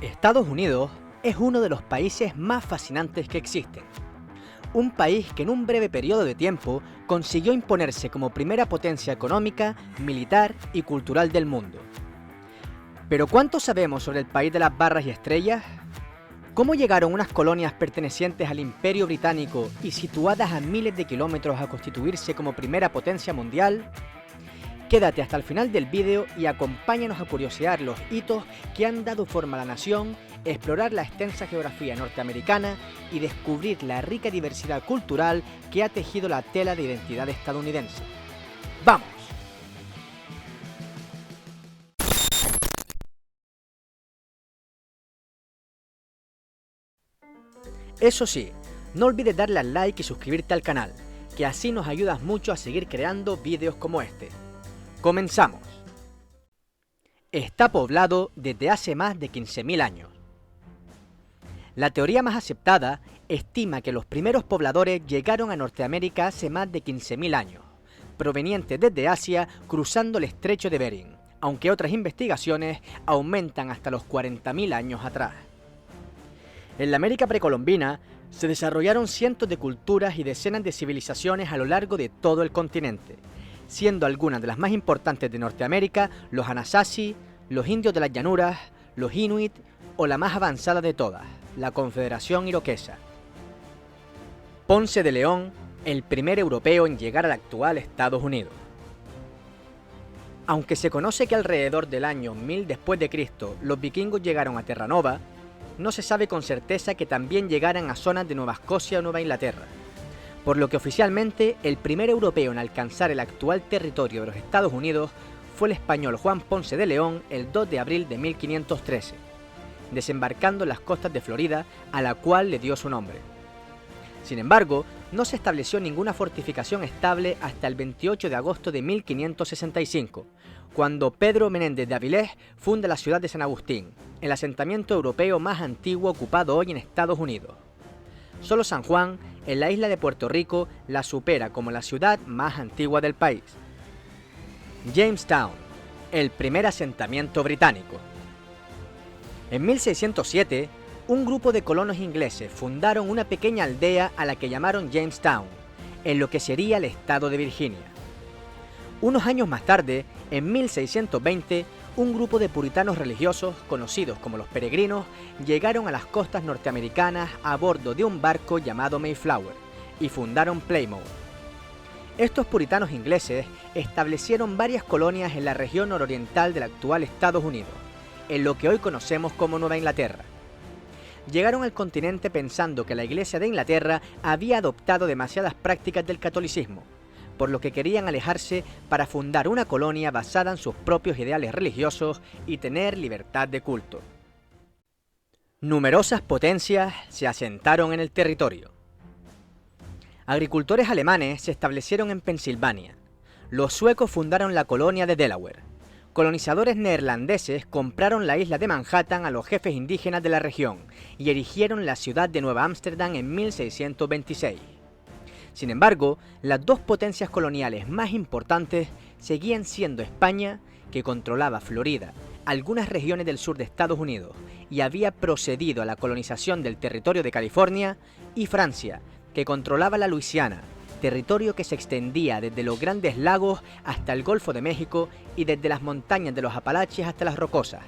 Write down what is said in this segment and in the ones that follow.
Estados Unidos es uno de los países más fascinantes que existen. Un país que en un breve periodo de tiempo consiguió imponerse como primera potencia económica, militar y cultural del mundo. ¿Pero cuánto sabemos sobre el país de las barras y estrellas? ¿Cómo llegaron unas colonias pertenecientes al Imperio Británico y situadas a miles de kilómetros a constituirse como primera potencia mundial? Quédate hasta el final del vídeo y acompáñanos a curiosear los hitos que han dado forma a la nación, explorar la extensa geografía norteamericana y descubrir la rica diversidad cultural que ha tejido la tela de identidad estadounidense. ¡Vamos! Eso sí, no olvides darle al like y suscribirte al canal, que así nos ayudas mucho a seguir creando vídeos como este. ¡Comenzamos! Está poblado desde hace más de 15.000 años. La teoría más aceptada estima que los primeros pobladores llegaron a Norteamérica hace más de 15.000 años, provenientes desde Asia cruzando el estrecho de Bering, aunque otras investigaciones aumentan hasta los 40.000 años atrás. En la América precolombina se desarrollaron cientos de culturas y decenas de civilizaciones a lo largo de todo el continente, siendo algunas de las más importantes de Norteamérica los Anasazi, los indios de las llanuras, los Inuit o la más avanzada de todas, la Confederación Iroquesa. Ponce de León, el primer europeo en llegar al actual Estados Unidos. Aunque se conoce que alrededor del año 1000 después de Cristo los vikingos llegaron a Terranova, no se sabe con certeza que también llegaran a zonas de Nueva Escocia o Nueva Inglaterra, por lo que oficialmente el primer europeo en alcanzar el actual territorio de los Estados Unidos fue el español Juan Ponce de León el 2 de abril de 1513, desembarcando en las costas de Florida, a la cual le dio su nombre. Sin embargo, no se estableció ninguna fortificación estable hasta el 28 de agosto de 1565, cuando Pedro Menéndez de Avilés funda la ciudad de San Agustín, el asentamiento europeo más antiguo ocupado hoy en Estados Unidos. Solo San Juan, en la isla de Puerto Rico, la supera como la ciudad más antigua del país. Jamestown, el primer asentamiento británico. En 1607, un grupo de colonos ingleses fundaron una pequeña aldea a la que llamaron Jamestown, en lo que sería el estado de Virginia. Unos años más tarde, en 1620, un grupo de puritanos religiosos, conocidos como los peregrinos, llegaron a las costas norteamericanas a bordo de un barco llamado Mayflower y fundaron Plymouth. Estos puritanos ingleses establecieron varias colonias en la región nororiental del actual Estados Unidos, en lo que hoy conocemos como Nueva Inglaterra. Llegaron al continente pensando que la Iglesia de Inglaterra había adoptado demasiadas prácticas del catolicismo, por lo que querían alejarse para fundar una colonia basada en sus propios ideales religiosos y tener libertad de culto. Numerosas potencias se asentaron en el territorio. Agricultores alemanes se establecieron en Pensilvania. Los suecos fundaron la colonia de Delaware. Colonizadores neerlandeses compraron la isla de Manhattan a los jefes indígenas de la región y erigieron la ciudad de Nueva Ámsterdam en 1626. Sin embargo, las dos potencias coloniales más importantes seguían siendo España, que controlaba Florida, algunas regiones del sur de Estados Unidos y había procedido a la colonización del territorio de California, y Francia, que controlaba la Luisiana, territorio que se extendía desde los Grandes Lagos hasta el Golfo de México y desde las montañas de los Apalaches hasta las Rocosas,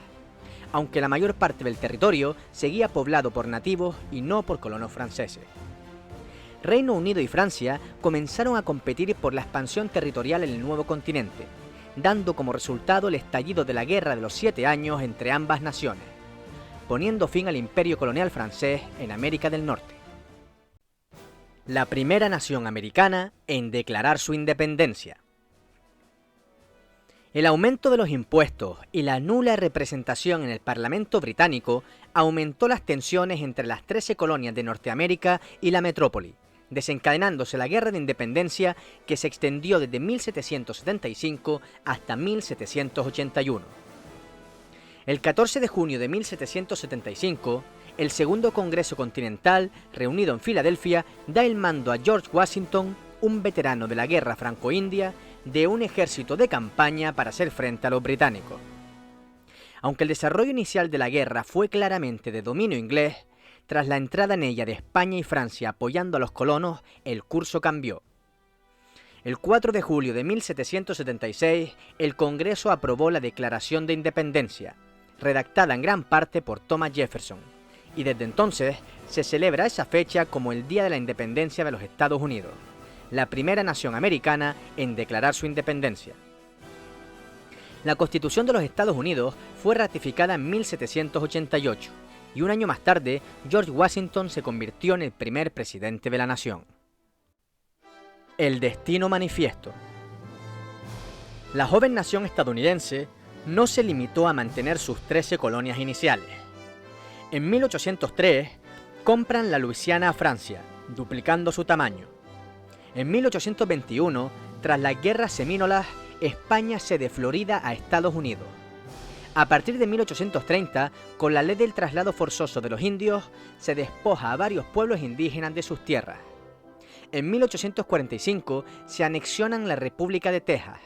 aunque la mayor parte del territorio seguía poblado por nativos y no por colonos franceses. Reino Unido y Francia comenzaron a competir por la expansión territorial en el nuevo continente, dando como resultado el estallido de la Guerra de los 7 Años entre ambas naciones, poniendo fin al imperio colonial francés en América del Norte. La primera nación americana en declarar su independencia. El aumento de los impuestos y la nula representación en el Parlamento británico aumentó las tensiones entre las 13 colonias de Norteamérica y la metrópoli, desencadenándose la Guerra de Independencia que se extendió desde 1775 hasta 1781. El 14 de junio de 1775, el Segundo Congreso Continental, reunido en Filadelfia, da el mando a George Washington, un veterano de la Guerra Franco-India, de un ejército de campaña para hacer frente a los británicos. Aunque el desarrollo inicial de la guerra fue claramente de dominio inglés, tras la entrada en ella de España y Francia apoyando a los colonos, el curso cambió. El 4 de julio de 1776, el Congreso aprobó la Declaración de Independencia, redactada en gran parte por Thomas Jefferson, y desde entonces se celebra esa fecha como el Día de la Independencia de los Estados Unidos, la primera nación americana en declarar su independencia. La Constitución de los Estados Unidos fue ratificada en 1788, y un año más tarde, George Washington se convirtió en el primer presidente de la nación. El Destino Manifiesto. La joven nación estadounidense no se limitó a mantener sus 13 colonias iniciales. En 1803, compran la Luisiana a Francia, duplicando su tamaño. En 1821, tras las guerras semínolas, España cede Florida a Estados Unidos. A partir de 1830, con la ley del traslado forzoso de los indios, se despoja a varios pueblos indígenas de sus tierras. En 1845 se anexionan la República de Texas.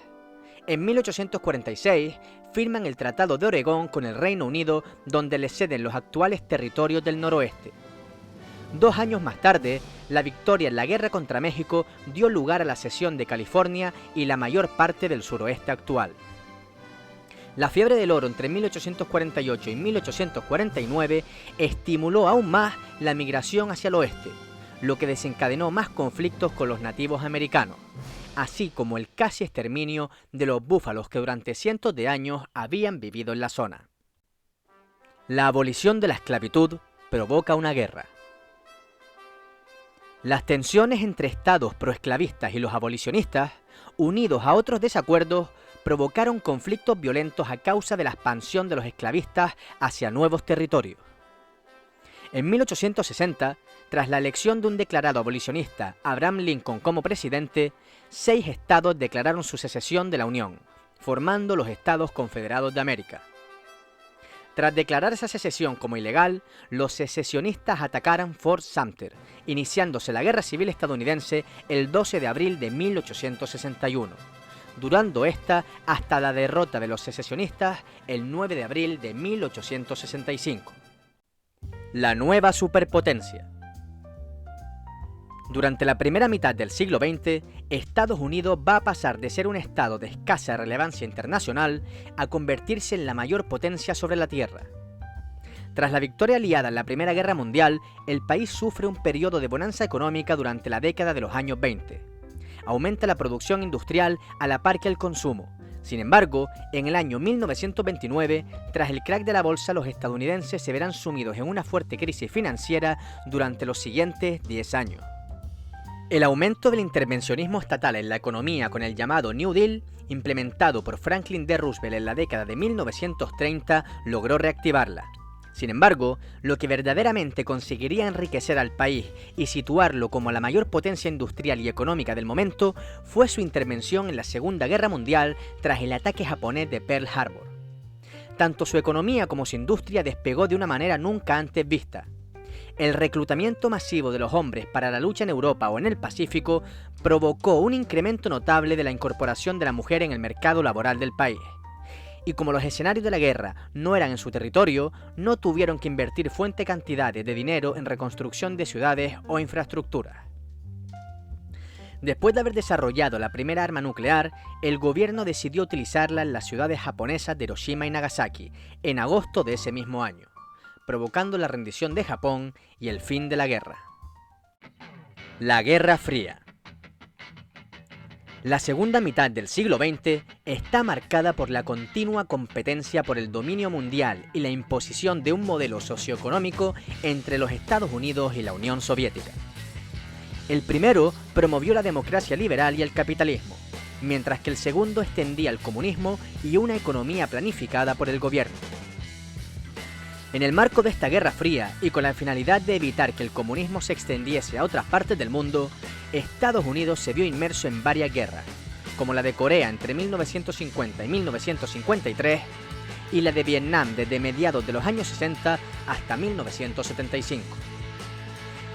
En 1846 firman el Tratado de Oregón con el Reino Unido, donde le ceden los actuales territorios del noroeste. 2 años más tarde, la victoria en la guerra contra México dio lugar a la cesión de California y la mayor parte del suroeste actual. La fiebre del oro entre 1848 y 1849 estimuló aún más la migración hacia el oeste, lo que desencadenó más conflictos con los nativos americanos, así como el casi exterminio de los búfalos que durante cientos de años habían vivido en la zona. La abolición de la esclavitud provoca una guerra. Las tensiones entre estados proesclavistas y los abolicionistas, unidos a otros desacuerdos, provocaron conflictos violentos a causa de la expansión de los esclavistas hacia nuevos territorios. En 1860, tras la elección de un declarado abolicionista, Abraham Lincoln, como presidente, 6 estados declararon su secesión de la Unión, formando los Estados Confederados de América. Tras declarar esa secesión como ilegal, los secesionistas atacaron Fort Sumter, iniciándose la Guerra Civil estadounidense el 12 de abril de 1861, durando esta hasta la derrota de los secesionistas el 9 de abril de 1865. La nueva superpotencia. Durante la primera mitad del siglo XX, Estados Unidos va a pasar de ser un estado de escasa relevancia internacional a convertirse en la mayor potencia sobre la Tierra. Tras la victoria aliada en la Primera Guerra Mundial, el país sufre un periodo de bonanza económica durante la década de los años 20. Aumenta la producción industrial a la par que el consumo. Sin embargo, en el año 1929, tras el crack de la bolsa, los estadounidenses se verán sumidos en una fuerte crisis financiera durante los siguientes 10 años. El aumento del intervencionismo estatal en la economía con el llamado New Deal, implementado por Franklin D. Roosevelt en la década de 1930, logró reactivarla. Sin embargo, lo que verdaderamente conseguiría enriquecer al país y situarlo como la mayor potencia industrial y económica del momento fue su intervención en la Segunda Guerra Mundial tras el ataque japonés de Pearl Harbor. Tanto su economía como su industria despegó de una manera nunca antes vista. El reclutamiento masivo de los hombres para la lucha en Europa o en el Pacífico provocó un incremento notable de la incorporación de la mujer en el mercado laboral del país. Y como los escenarios de la guerra no eran en su territorio, no tuvieron que invertir fuertes cantidades de dinero en reconstrucción de ciudades o infraestructuras. Después de haber desarrollado la primera arma nuclear, el gobierno decidió utilizarla en las ciudades japonesas de Hiroshima y Nagasaki en agosto de ese mismo año, provocando la rendición de Japón y el fin de la guerra. La Guerra Fría. La segunda mitad del siglo XX está marcada por la continua competencia por el dominio mundial y la imposición de un modelo socioeconómico entre los Estados Unidos y la Unión Soviética. El primero promovió la democracia liberal y el capitalismo, mientras que el segundo extendía el comunismo y una economía planificada por el gobierno. En el marco de esta Guerra Fría y con la finalidad de evitar que el comunismo se extendiese a otras partes del mundo, Estados Unidos se vio inmerso en varias guerras, como la de Corea entre 1950 y 1953 y la de Vietnam desde mediados de los años 60 hasta 1975.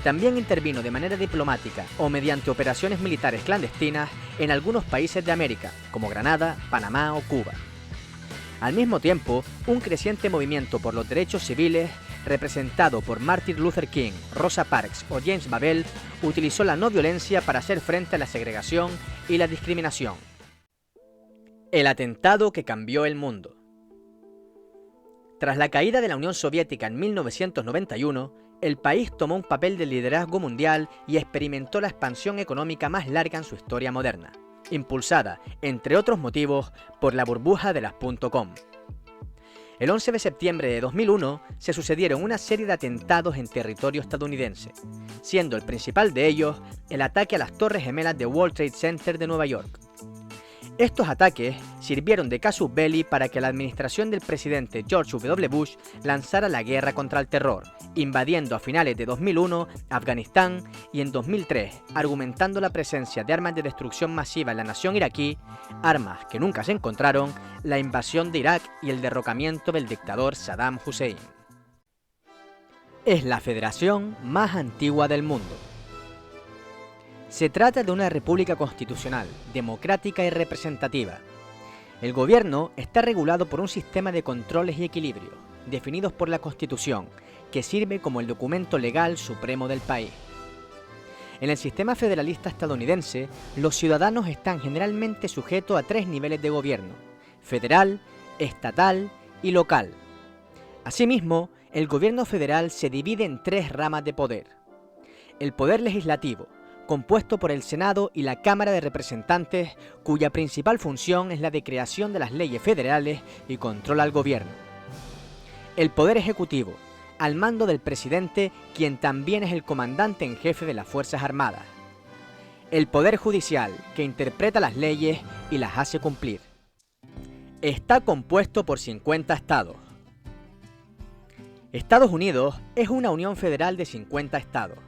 También intervino de manera diplomática o mediante operaciones militares clandestinas en algunos países de América, como Granada, Panamá o Cuba. Al mismo tiempo, un creciente movimiento por los derechos civiles, representado por Martin Luther King, Rosa Parks o James Babel, utilizó la no violencia para hacer frente a la segregación y la discriminación. El atentado que cambió el mundo. Tras la caída de la Unión Soviética en 1991, el país tomó un papel de liderazgo mundial y experimentó la expansión económica más larga en su historia moderna, impulsada, entre otros motivos, por la burbuja de las .com. El 11 de septiembre de 2001 se sucedieron una serie de atentados en territorio estadounidense, siendo el principal de ellos el ataque a las Torres Gemelas de World Trade Center de Nueva York. Estos ataques sirvieron de casus belli para que la administración del presidente George W. Bush lanzara la guerra contra el terror, invadiendo a finales de 2001 Afganistán y en 2003, argumentando la presencia de armas de destrucción masiva en la nación iraquí, armas que nunca se encontraron, la invasión de Irak y el derrocamiento del dictador Saddam Hussein. Es la federación más antigua del mundo. Se trata de una república constitucional, democrática y representativa. El gobierno está regulado por un sistema de controles y equilibrios, definidos por la Constitución, que sirve como el documento legal supremo del país. En el sistema federalista estadounidense, los ciudadanos están generalmente sujetos a 3 niveles de gobierno: federal, estatal y local. Asimismo, el gobierno federal se divide en 3 ramas de poder. El poder legislativo, compuesto por el Senado y la Cámara de Representantes, cuya principal función es la de creación de las leyes federales y control al gobierno. El Poder Ejecutivo, al mando del presidente, quien también es el comandante en jefe de las Fuerzas Armadas. El Poder Judicial, que interpreta las leyes y las hace cumplir. Está compuesto por 50 estados. Estados Unidos es una unión federal de 50 estados.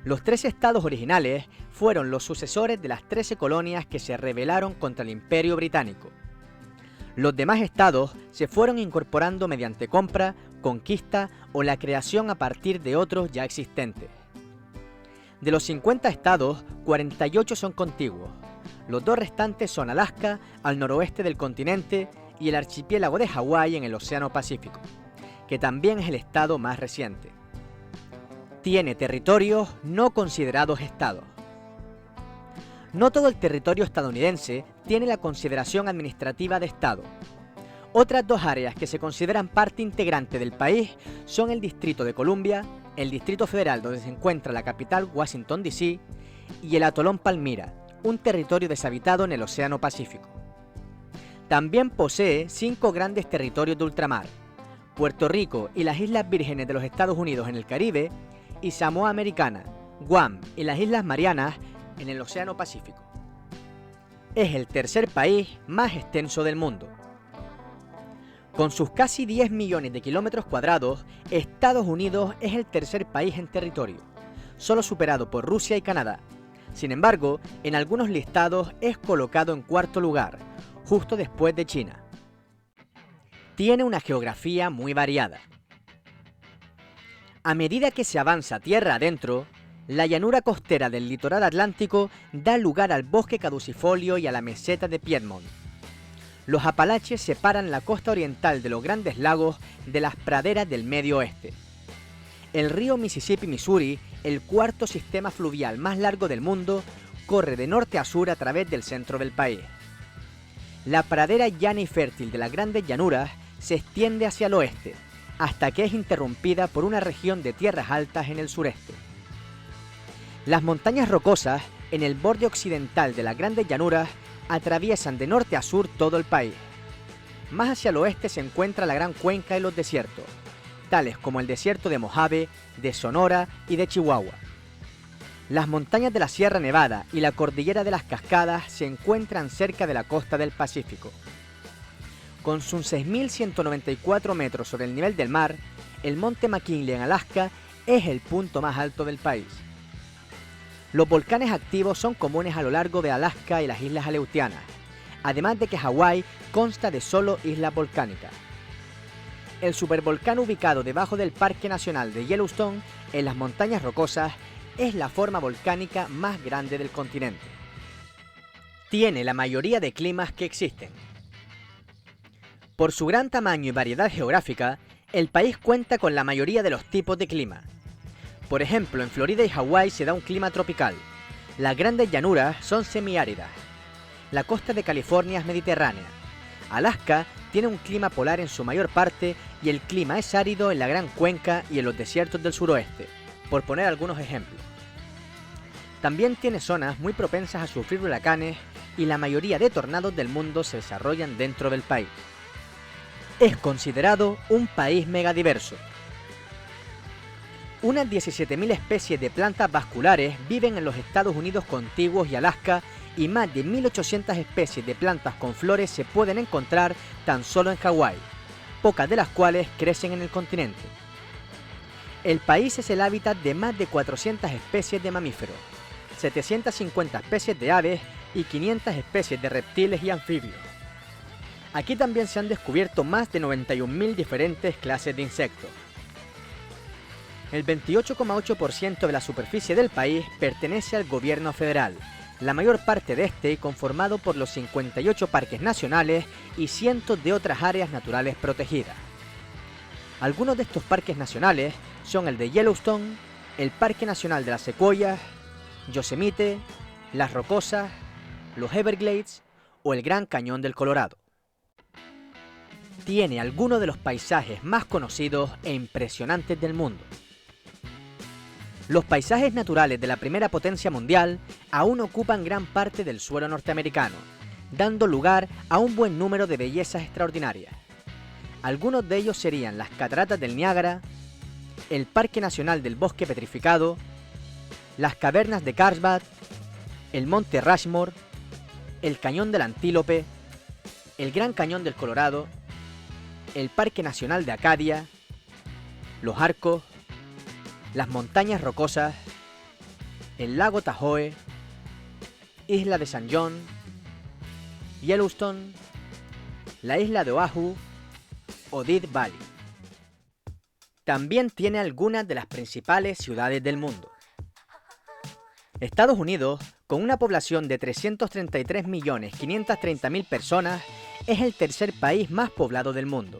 Los 13 estados originales fueron los sucesores de las 13 colonias que se rebelaron contra el Imperio Británico. Los demás estados se fueron incorporando mediante compra, conquista o la creación a partir de otros ya existentes. De los 50 estados, 48 son contiguos. Los 2 restantes son Alaska, al noroeste del continente, y el archipiélago de Hawái en el Océano Pacífico, que también es el estado más reciente. Tiene territorios no considerados estados. No todo el territorio estadounidense tiene la consideración administrativa de estado. Otras 2 áreas que se consideran parte integrante del país son el Distrito de Columbia, el Distrito Federal donde se encuentra la capital Washington D.C. y el Atolón Palmyra, un territorio deshabitado en el Océano Pacífico. También posee 5 grandes territorios de ultramar: Puerto Rico y las Islas Vírgenes de los Estados Unidos en el Caribe, y Samoa Americana, Guam y las Islas Marianas en el Océano Pacífico. Es el tercer país más extenso del mundo. Con sus casi 10 millones de kilómetros cuadrados, Estados Unidos es el tercer país en territorio, solo superado por Rusia y Canadá. Sin embargo, en algunos listados es colocado en 4º lugar, justo después de China. Tiene una geografía muy variada. A medida que se avanza tierra adentro, la llanura costera del litoral atlántico da lugar al bosque caducifolio y a la meseta de Piedmont. Los Apalaches separan la costa oriental de los Grandes Lagos de las praderas del medio oeste. El río Mississippi-Missouri, el 4º sistema fluvial más largo del mundo, corre de norte a sur a través del centro del país. La pradera llana y fértil de las Grandes Llanuras se extiende hacia el oeste, hasta que es interrumpida por una región de tierras altas en el sureste. Las montañas rocosas, en el borde occidental de las Grandes Llanuras, atraviesan de norte a sur todo el país. Más hacia el oeste se encuentra la Gran Cuenca y los desiertos, tales como el desierto de Mojave, de Sonora y de Chihuahua. Las montañas de la Sierra Nevada y la Cordillera de las Cascadas se encuentran cerca de la costa del Pacífico. Con sus 6.194 metros sobre el nivel del mar, el monte McKinley en Alaska es el punto más alto del país. Los volcanes activos son comunes a lo largo de Alaska y las Islas Aleutianas, además de que Hawái consta de solo islas volcánicas. El supervolcán ubicado debajo del Parque Nacional de Yellowstone, en las Montañas Rocosas, es la forma volcánica más grande del continente. Tiene la mayoría de climas que existen. Por su gran tamaño y variedad geográfica, el país cuenta con la mayoría de los tipos de clima. Por ejemplo, en Florida y Hawái se da un clima tropical. Las grandes llanuras son semiáridas. La costa de California es mediterránea. Alaska tiene un clima polar en su mayor parte y el clima es árido en la Gran Cuenca y en los desiertos del suroeste, por poner algunos ejemplos. También tiene zonas muy propensas a sufrir huracanes y la mayoría de tornados del mundo se desarrollan dentro del país. Es considerado un país megadiverso. Unas 17.000 especies de plantas vasculares viven en los Estados Unidos contiguos y Alaska, y más de 1.800 especies de plantas con flores se pueden encontrar tan solo en Hawái, pocas de las cuales crecen en el continente. El país es el hábitat de más de 400 especies de mamíferos, 750 especies de aves y 500 especies de reptiles y anfibios. Aquí también se han descubierto más de 91.000 diferentes clases de insectos. El 28,8% de la superficie del país pertenece al gobierno federal, la mayor parte de este conformado por los 58 parques nacionales y cientos de otras áreas naturales protegidas. Algunos de estos parques nacionales son el de Yellowstone, el Parque Nacional de las Secuoyas, Yosemite, Las Rocosas, los Everglades o el Gran Cañón del Colorado. Tiene algunos de los paisajes más conocidos e impresionantes del mundo. Los paisajes naturales de la primera potencia mundial aún ocupan gran parte del suelo norteamericano, dando lugar a un buen número de bellezas extraordinarias. Algunos de ellos serían las Cataratas del Niágara, el Parque Nacional del Bosque Petrificado, las Cavernas de Carlsbad, el Monte Rushmore, el Cañón del Antílope, el Gran Cañón del Colorado, el Parque Nacional de Acadia, los Arcos, las Montañas Rocosas, el Lago Tahoe, Isla de San John, Yellowstone, la Isla de Oahu o Death Valley. También tiene algunas de las principales ciudades del mundo. Estados Unidos, con una población de 333.530.000 personas, es el tercer país más poblado del mundo.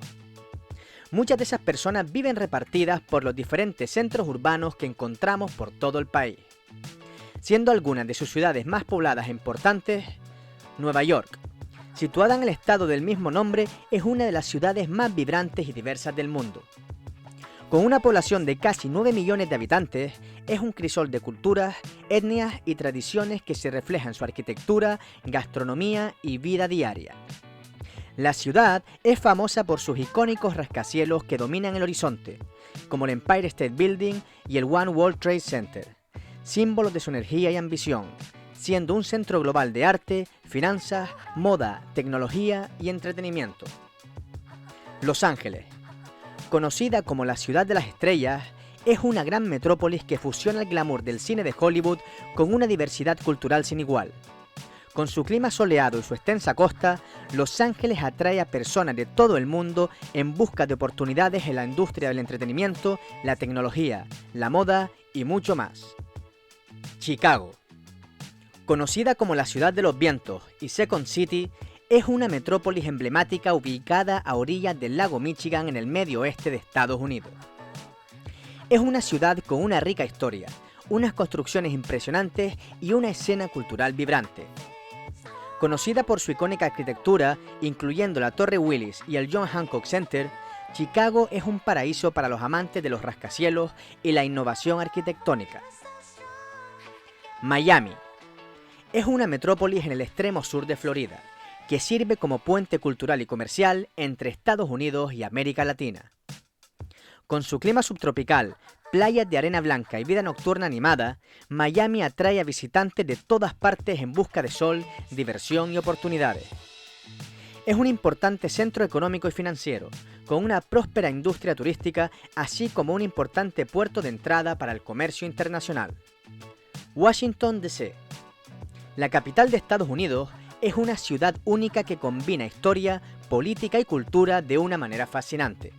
Muchas de esas personas viven repartidas por los diferentes centros urbanos que encontramos por todo el país, siendo algunas de sus ciudades más pobladas e importantes Nueva York, situada en el estado del mismo nombre, es una de las ciudades más vibrantes y diversas del mundo. Con una población de casi 9 millones de habitantes, es un crisol de culturas, etnias y tradiciones que se reflejan en su arquitectura, gastronomía y vida diaria. La ciudad es famosa por sus icónicos rascacielos que dominan el horizonte, como el Empire State Building y el One World Trade Center, símbolos de su energía y ambición, siendo un centro global de arte, finanzas, moda, tecnología y entretenimiento. Los Ángeles, conocida como la ciudad de las estrellas, es una gran metrópolis que fusiona el glamour del cine de Hollywood con una diversidad cultural sin igual. Con su clima soleado y su extensa costa, Los Ángeles atrae a personas de todo el mundo en busca de oportunidades en la industria del entretenimiento, la tecnología, la moda y mucho más. Chicago, conocida como la ciudad de los vientos y Second City, es una metrópolis emblemática ubicada a orillas del lago Michigan en el medio oeste de Estados Unidos. Es una ciudad con una rica historia, unas construcciones impresionantes y una escena cultural vibrante. Conocida por su icónica arquitectura, incluyendo la Torre Willis y el John Hancock Center, Chicago es un paraíso para los amantes de los rascacielos y la innovación arquitectónica. Miami es una metrópolis en el extremo sur de Florida, que sirve como puente cultural y comercial entre Estados Unidos y América Latina. Con su clima subtropical, playas de arena blanca y vida nocturna animada, Miami atrae a visitantes de todas partes en busca de sol, diversión y oportunidades. Es un importante centro económico y financiero, con una próspera industria turística, así como un importante puerto de entrada para el comercio internacional. Washington, D.C. La capital de Estados Unidos es una ciudad única que combina historia, política y cultura de una manera fascinante.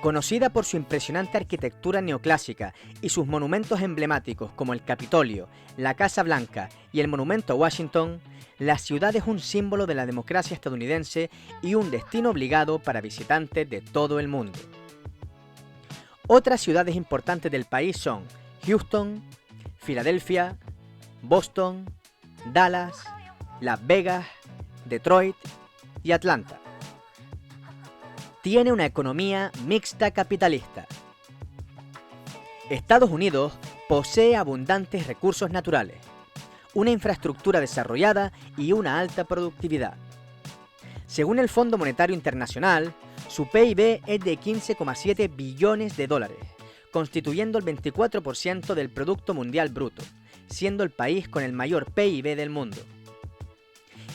Conocida por su impresionante arquitectura neoclásica y sus monumentos emblemáticos como el Capitolio, la Casa Blanca y el Monumento a Washington, la ciudad es un símbolo de la democracia estadounidense y un destino obligado para visitantes de todo el mundo. Otras ciudades importantes del país son Houston, Filadelfia, Boston, Dallas, Las Vegas, Detroit y Atlanta. Tiene una economía mixta capitalista. Estados Unidos posee abundantes recursos naturales, una infraestructura desarrollada y una alta productividad. Según el Fondo Monetario Internacional, su PIB es de 15,7 billones de dólares, constituyendo el 24% del Producto Mundial Bruto, siendo el país con el mayor PIB del mundo.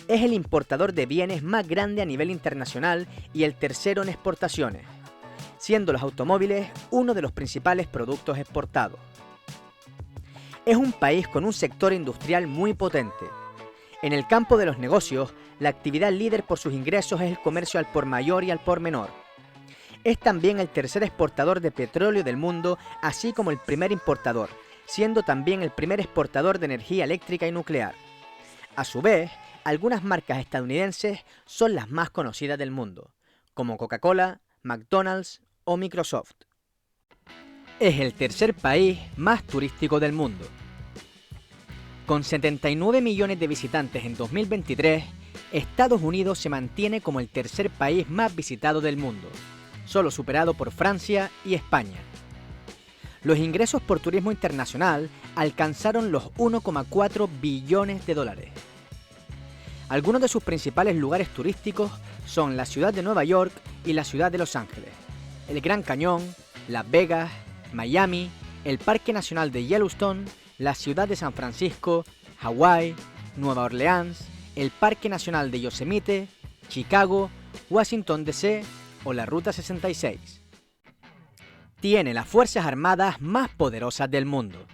Es el importador de bienes más grande a nivel internacional y el tercero en exportaciones, siendo los automóviles uno de los principales productos exportados. Es un país con un sector industrial muy potente. En el campo de los negocios, la actividad líder por sus ingresos es el comercio al por mayor y al por menor. Es también el tercer exportador de petróleo del mundo, así como el primer importador, siendo también el primer exportador de energía eléctrica y nuclear. A su vez, algunas marcas estadounidenses son las más conocidas del mundo, como Coca-Cola, McDonald's o Microsoft. Es el tercer país más turístico del mundo. Con 79 millones de visitantes en 2023, Estados Unidos se mantiene como el tercer país más visitado del mundo, solo superado por Francia y España. Los ingresos por turismo internacional alcanzaron los 1,4 billones de dólares. Algunos de sus principales lugares turísticos son la ciudad de Nueva York y la ciudad de Los Ángeles, el Gran Cañón, Las Vegas, Miami, el Parque Nacional de Yellowstone, la ciudad de San Francisco, Hawái, Nueva Orleans, el Parque Nacional de Yosemite, Chicago, Washington DC o la Ruta 66. Tiene las Fuerzas Armadas más poderosas del mundo.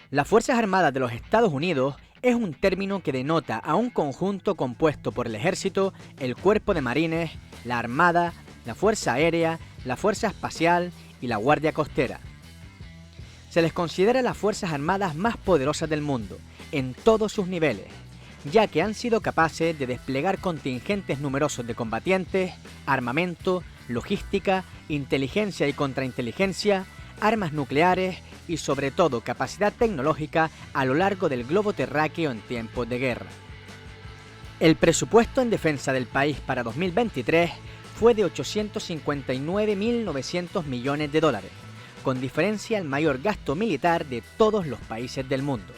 Las Fuerzas Armadas de los Estados Unidos es un término que denota a un conjunto compuesto por el Ejército, el Cuerpo de Marines, la Armada, la Fuerza Aérea, la Fuerza Espacial y la Guardia Costera. Se les considera las Fuerzas Armadas más poderosas del mundo, en todos sus niveles, ya que han sido capaces de desplegar contingentes numerosos de combatientes, armamento, logística, inteligencia y contrainteligencia, armas nucleares y sobre todo capacidad tecnológica a lo largo del globo terráqueo en tiempos de guerra. El presupuesto en defensa del país para 2023 fue de 859.900 millones de dólares, con diferencia el mayor gasto militar de todos los países del mundo.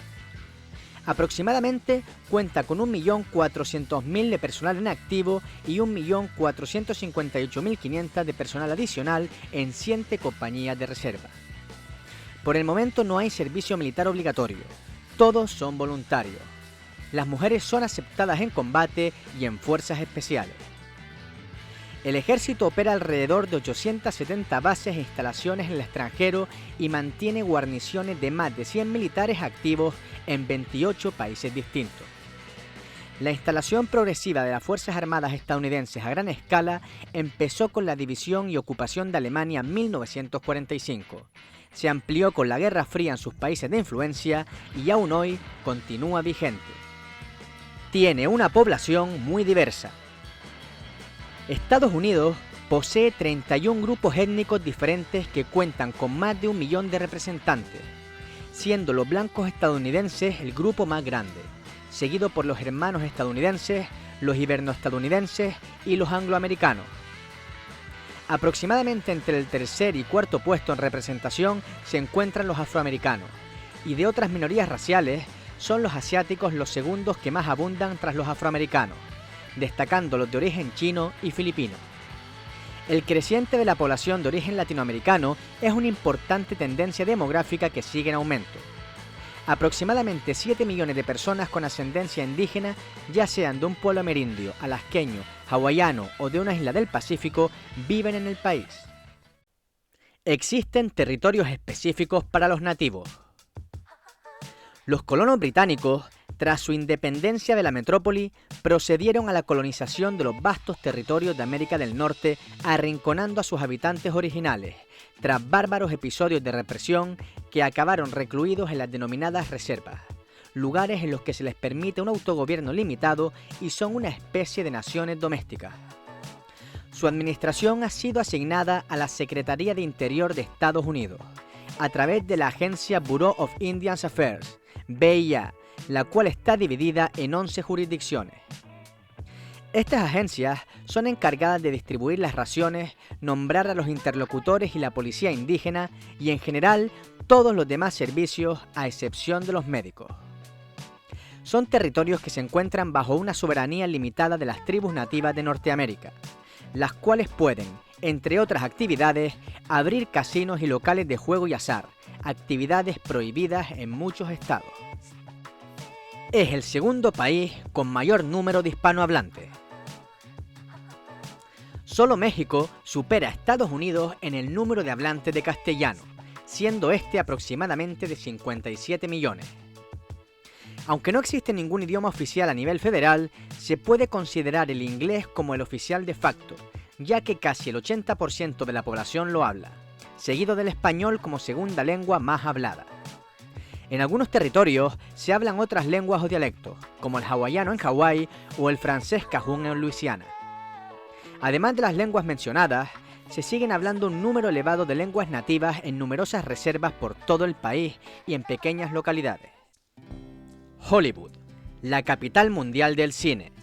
Aproximadamente cuenta con 1.400.000 de personal en activo y 1.458.500 de personal adicional en 7 compañías de reserva. Por el momento no hay servicio militar obligatorio, todos son voluntarios. Las mujeres son aceptadas en combate y en fuerzas especiales. El ejército opera alrededor de 870 bases e instalaciones en el extranjero y mantiene guarniciones de más de 100 militares activos en 28 países distintos. La instalación progresiva de las Fuerzas Armadas estadounidenses a gran escala empezó con la división y ocupación de Alemania en 1945. Se amplió con la Guerra Fría en sus países de influencia y aún hoy continúa vigente. Tiene una población muy diversa. Estados Unidos posee 31 grupos étnicos diferentes que cuentan con más de 1 millón de representantes, siendo los blancos estadounidenses el grupo más grande, seguido por los hermanos estadounidenses, los hibernoestadounidenses y los angloamericanos. Aproximadamente entre el tercer y cuarto puesto en representación se encuentran los afroamericanos, y de otras minorías raciales son los asiáticos los segundos que más abundan tras los afroamericanos, destacando los de origen chino y filipino. El creciente de la población de origen latinoamericano es una importante tendencia demográfica que sigue en aumento. Aproximadamente 7 millones de personas con ascendencia indígena, ya sean de un pueblo amerindio, alasqueño, hawaiano o de una isla del Pacífico, viven en el país. Existen territorios específicos para los nativos. Los colonos británicos Tras su independencia de la metrópoli, procedieron a la colonización de los vastos territorios de América del Norte, arrinconando a sus habitantes originales, tras bárbaros episodios de represión que acabaron recluidos en las denominadas reservas, lugares en los que se les permite un autogobierno limitado y son una especie de naciones domésticas. Su administración ha sido asignada a la Secretaría de Interior de Estados Unidos, a través de la agencia Bureau of Indian Affairs, BIA, la cual está dividida en 11 jurisdicciones. Estas agencias son encargadas de distribuir las raciones, nombrar a los interlocutores y la policía indígena y en general todos los demás servicios a excepción de los médicos. Son territorios que se encuentran bajo una soberanía limitada de las tribus nativas de Norteamérica, las cuales pueden, entre otras actividades, abrir casinos y locales de juego y azar, actividades prohibidas en muchos estados. Es el segundo país con mayor número de hispanohablantes. Solo México supera a Estados Unidos en el número de hablantes de castellano, siendo este aproximadamente de 57 millones. Aunque no existe ningún idioma oficial a nivel federal, se puede considerar el inglés como el oficial de facto, ya que casi el 80% de la población lo habla, seguido del español como segunda lengua más hablada. En algunos territorios se hablan otras lenguas o dialectos, como el hawaiano en Hawái o el francés cajún en Luisiana. Además de las lenguas mencionadas, se siguen hablando un número elevado de lenguas nativas en numerosas reservas por todo el país y en pequeñas localidades. Hollywood, la capital mundial del cine.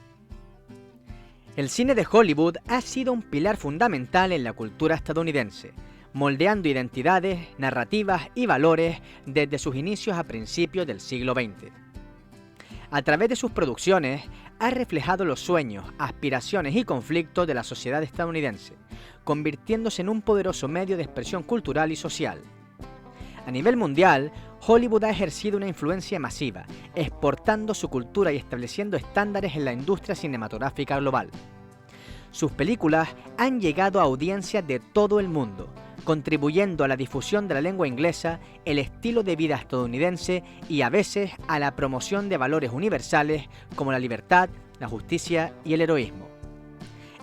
El cine de Hollywood ha sido un pilar fundamental en la cultura estadounidense, moldeando identidades, narrativas y valores desde sus inicios a principios del siglo XX. A través de sus producciones, ha reflejado los sueños, aspiraciones y conflictos de la sociedad estadounidense, convirtiéndose en un poderoso medio de expresión cultural y social. A nivel mundial, Hollywood ha ejercido una influencia masiva, exportando su cultura y estableciendo estándares en la industria cinematográfica global. Sus películas han llegado a audiencias de todo el mundo, contribuyendo a la difusión de la lengua inglesa, el estilo de vida estadounidense y a veces a la promoción de valores universales como la libertad, la justicia y el heroísmo.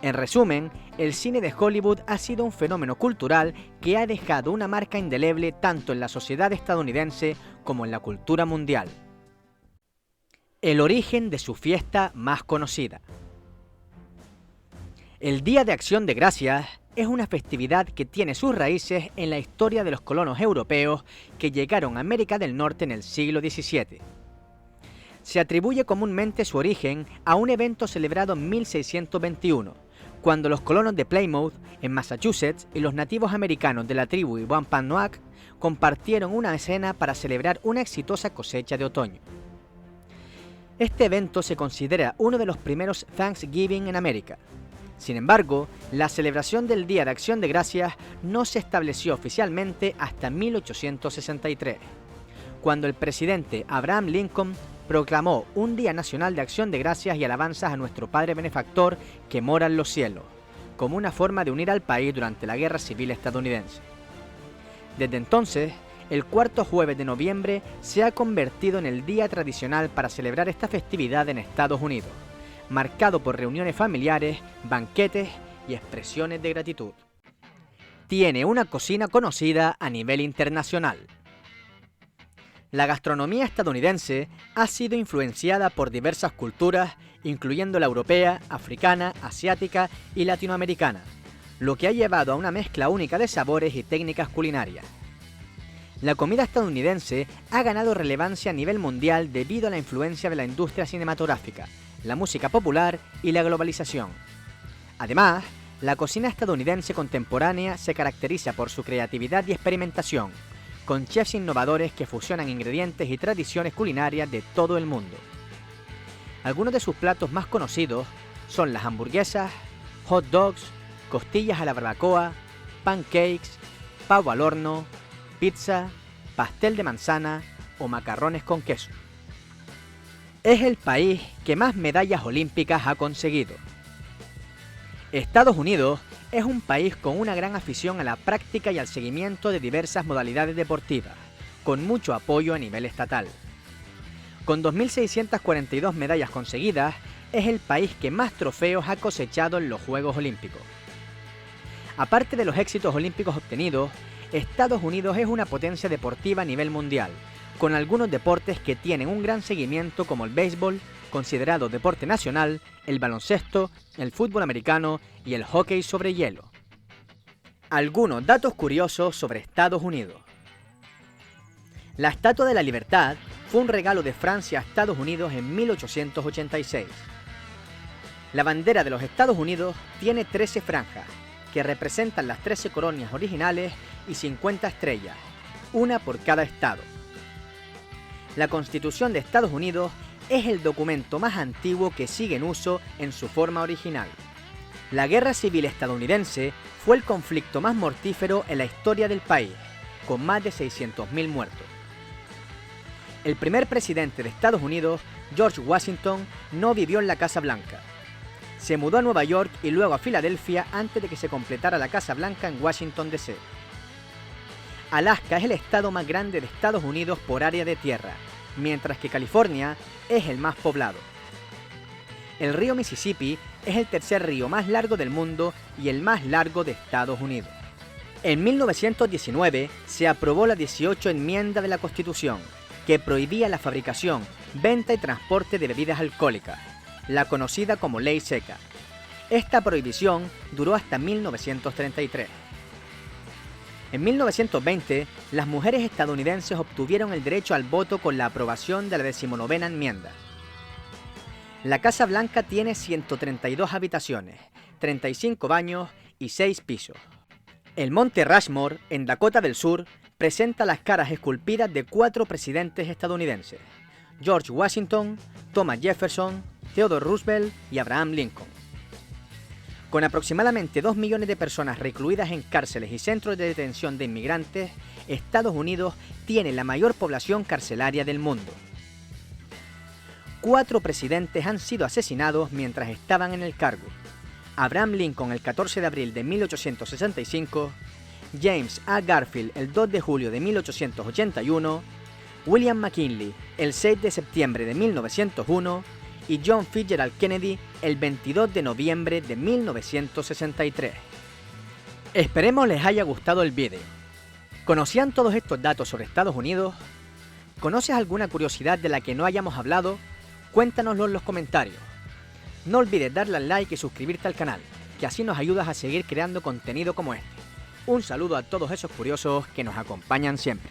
En resumen, el cine de Hollywood ha sido un fenómeno cultural que ha dejado una marca indeleble tanto en la sociedad estadounidense como en la cultura mundial. El origen de su fiesta más conocida. El Día de Acción de Gracias es una festividad que tiene sus raíces en la historia de los colonos europeos que llegaron a América del Norte en el siglo XVII. Se atribuye comúnmente su origen a un evento celebrado en 1621, cuando los colonos de Plymouth, en Massachusetts, y los nativos americanos de la tribu Wampanoag compartieron una escena para celebrar una exitosa cosecha de otoño. Este evento se considera uno de los primeros Thanksgiving en América. Sin embargo, la celebración del Día de Acción de Gracias no se estableció oficialmente hasta 1863, cuando el presidente Abraham Lincoln proclamó un Día Nacional de Acción de Gracias y alabanzas a nuestro Padre Benefactor que mora en los cielos, como una forma de unir al país durante la Guerra Civil estadounidense. Desde entonces, el cuarto jueves de noviembre se ha convertido en el día tradicional para celebrar esta festividad en Estados Unidos, marcado por reuniones familiares, banquetes y expresiones de gratitud. Tiene una cocina conocida a nivel internacional. La gastronomía estadounidense ha sido influenciada por diversas culturas, incluyendo la europea, africana, asiática y latinoamericana, lo que ha llevado a una mezcla única de sabores y técnicas culinarias. La comida estadounidense ha ganado relevancia a nivel mundial debido a la influencia de la industria cinematográfica, la música popular y la globalización. Además, la cocina estadounidense contemporánea se caracteriza por su creatividad y experimentación, con chefs innovadores que fusionan ingredientes y tradiciones culinarias de todo el mundo. Algunos de sus platos más conocidos son las hamburguesas, hot dogs, costillas a la barbacoa, pancakes, pavo al horno, pizza, pastel de manzana o macarrones con queso. Es el país que más medallas olímpicas ha conseguido. Estados Unidos es un país con una gran afición a la práctica y al seguimiento de diversas modalidades deportivas, con mucho apoyo a nivel estatal. Con 2.642 medallas conseguidas, es el país que más trofeos ha cosechado en los Juegos Olímpicos. Aparte de los éxitos olímpicos obtenidos, Estados Unidos es una potencia deportiva a nivel mundial, con algunos deportes que tienen un gran seguimiento como el béisbol, considerado deporte nacional, el baloncesto, el fútbol americano y el hockey sobre hielo. Algunos datos curiosos sobre Estados Unidos. La Estatua de la Libertad fue un regalo de Francia a Estados Unidos en 1886. La bandera de los Estados Unidos tiene 13 franjas, que representan las 13 colonias originales y 50 estrellas, una por cada estado. La Constitución de Estados Unidos es el documento más antiguo que sigue en uso en su forma original. La Guerra Civil estadounidense fue el conflicto más mortífero en la historia del país, con más de 600.000 muertos. El primer presidente de Estados Unidos, George Washington, no vivió en la Casa Blanca. Se mudó a Nueva York y luego a Filadelfia antes de que se completara la Casa Blanca en Washington, D.C. Alaska es el estado más grande de Estados Unidos por área de tierra, mientras que California es el más poblado. El río Mississippi es el tercer río más largo del mundo y el más largo de Estados Unidos. En 1919 se aprobó la 18 enmienda de la Constitución, que prohibía la fabricación, venta y transporte de bebidas alcohólicas, la conocida como Ley Seca. Esta prohibición duró hasta 1933. En 1920, las mujeres estadounidenses obtuvieron el derecho al voto con la aprobación de la 19ª enmienda. La Casa Blanca tiene 132 habitaciones, 35 baños y 6 pisos. El monte Rushmore, en Dakota del Sur, presenta las caras esculpidas de 4 presidentes estadounidenses: George Washington, Thomas Jefferson, Theodore Roosevelt y Abraham Lincoln. Con aproximadamente 2 millones de personas recluidas en cárceles y centros de detención de inmigrantes, Estados Unidos tiene la mayor población carcelaria del mundo. 4 presidentes han sido asesinados mientras estaban en el cargo: Abraham Lincoln el 14 de abril de 1865, James A. Garfield el 2 de julio de 1881, William McKinley el 6 de septiembre de 1901 y John Fitzgerald Kennedy el 22 de noviembre de 1963. Esperemos les haya gustado el vídeo. ¿Conocían todos estos datos sobre Estados Unidos? ¿Conoces alguna curiosidad de la que no hayamos hablado? Cuéntanoslo en los comentarios. No olvides darle al like y suscribirte al canal, que así nos ayudas a seguir creando contenido como este. Un saludo a todos esos curiosos que nos acompañan siempre.